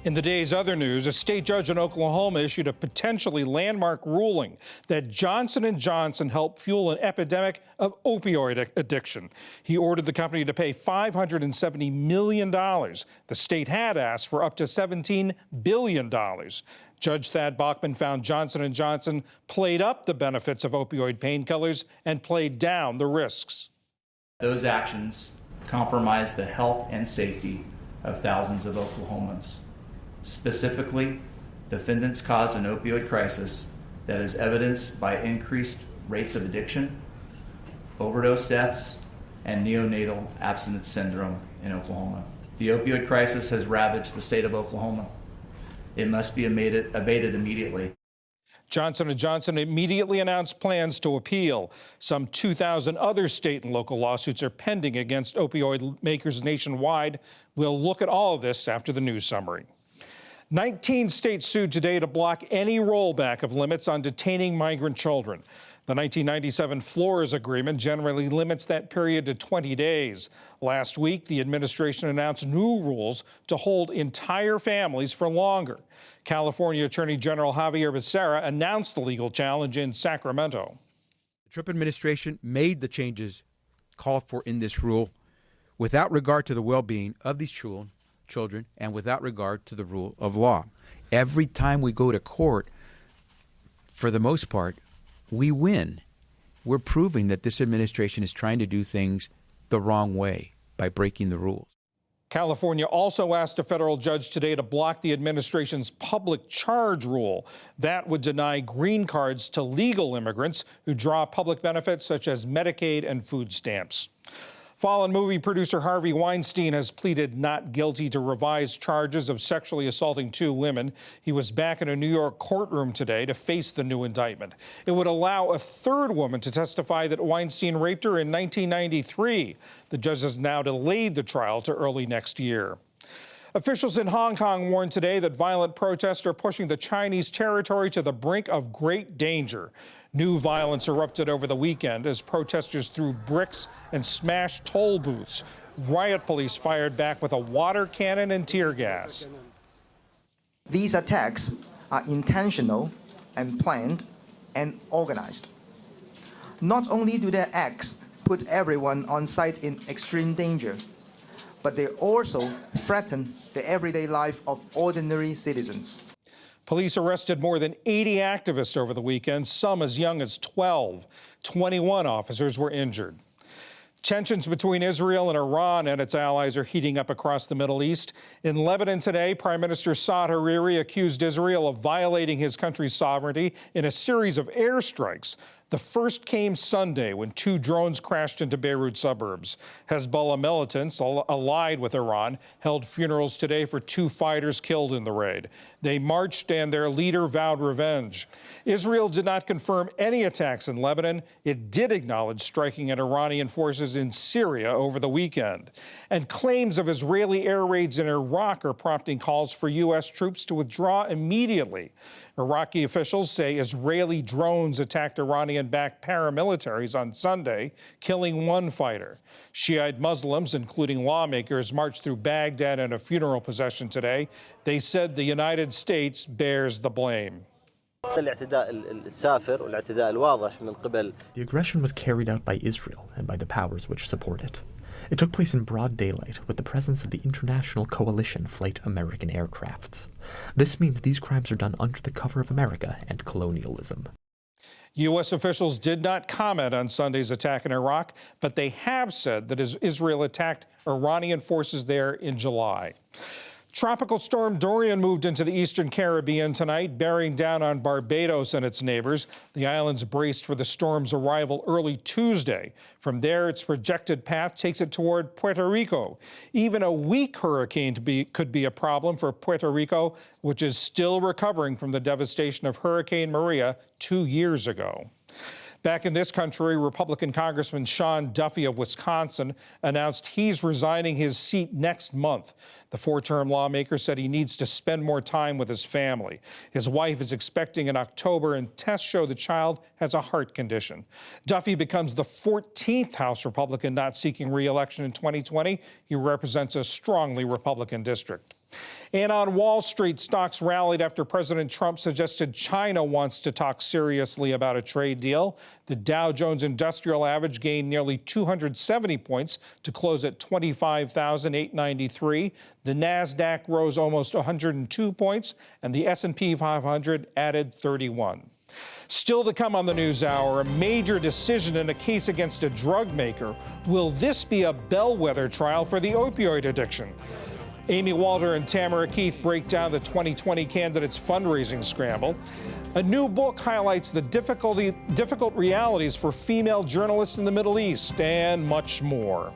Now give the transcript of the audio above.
In the day's other news, a state judge in Oklahoma issued a potentially landmark ruling that Johnson & Johnson helped fuel an epidemic of opioid addiction. He ordered the company to pay $570 million. The state had asked for up to $17 billion. Judge Thad Bachman found Johnson & Johnson played up the benefits of opioid painkillers and played down the risks. Those actions compromised the health and safety of thousands of Oklahomans. Specifically, defendants caused an opioid crisis that is evidenced by increased rates of addiction, overdose deaths, and neonatal abstinence syndrome in Oklahoma. The opioid crisis has ravaged the state of Oklahoma. It must be abated immediately. Johnson & Johnson immediately announced plans to appeal. Some 2,000 other state and local lawsuits are pending against opioid makers nationwide. We'll look at all of this after the news summary. 19 states sued today to block any rollback of limits on detaining migrant children. The 1997 Flores Agreement generally limits that period to 20 days. Last week, the administration announced new rules to hold entire families for longer. California Attorney General Xavier Becerra announced the legal challenge in Sacramento. The Trump administration made the changes called for in this rule without regard to the well-being of these children and without regard to the rule of law. Every time we go to court, for the most part, we win. We're proving that this administration is trying to do things the wrong way by breaking the rules. California also asked a federal judge today to block the administration's public charge rule. That would deny green cards to legal immigrants who draw public benefits such as Medicaid and food stamps. Fallen movie producer Harvey Weinstein has pleaded not guilty to revised charges of sexually assaulting 2 women. He was back in a New York courtroom today to face the new indictment. It would allow a 3rd woman to testify that Weinstein raped her in 1993. The judge has now delayed the trial to early next year. Officials in Hong Kong warned today that violent protests are pushing the Chinese territory to the brink of great danger. New violence erupted over the weekend as protesters threw bricks and smashed toll booths. Riot police fired back with a water cannon and tear gas. These attacks are intentional and planned and organized. Not only do their acts put everyone on site in extreme danger, but they also threaten the everyday life of ordinary citizens. Police arrested more than 80 activists over the weekend, some as young as 12. 21 officers were injured. Tensions between Israel and Iran and its allies are heating up across the Middle East. In Lebanon today, Prime Minister Saad Hariri accused Israel of violating his country's sovereignty in a series of airstrikes. The first came Sunday when 2 drones crashed into Beirut suburbs. Hezbollah militants allied with Iran held funerals today for 2 fighters killed in the raid. They marched and their leader vowed revenge. Israel did not confirm any attacks in Lebanon. It did acknowledge striking at Iranian forces in Syria over the weekend. And claims of Israeli air raids in Iraq are prompting calls for U.S. troops to withdraw immediately. Iraqi officials say Israeli drones attacked Iranian-backed paramilitaries on Sunday, killing 1 fighter. Shiite Muslims, including lawmakers, marched through Baghdad in a funeral procession today. They said the United States bears the blame. The aggression was carried out by Israel and by the powers which support it. It took place in broad daylight with the presence of the international coalition flight American aircrafts. This means these crimes are done under the cover of America and colonialism. U.S. officials did not comment on Sunday's attack in Iraq, but they have said that Israel attacked Iranian forces there in July. Tropical storm Dorian moved into the eastern Caribbean tonight, bearing down on Barbados and its neighbors. The islands braced for the storm's arrival early Tuesday. From there, its projected path takes it toward Puerto Rico. Even a weak hurricane could be a problem for Puerto Rico, which is still recovering from the devastation of Hurricane Maria 2 years ago. Back in this country, Republican Congressman Sean Duffy of Wisconsin announced he's resigning his seat next month. The 4-term lawmaker said he needs to spend more time with his family. His wife is expecting in October, and tests show the child has a heart condition. Duffy becomes the 14th House Republican not seeking re-election in 2020. He represents a strongly Republican district. And on Wall Street, stocks rallied after President Trump suggested China wants to talk seriously about a trade deal. The Dow Jones Industrial Average gained nearly 270 points to close at 25,893. The Nasdaq rose almost 102 points, and the S&P 500 added 31. Still to come on the NewsHour, a major decision in a case against a drug maker. Will this be a bellwether trial for the opioid addiction? Amy Walter and Tamara Keith break down the 2020 candidates' fundraising scramble. A new book highlights the difficult realities for female journalists in the Middle East, and much more.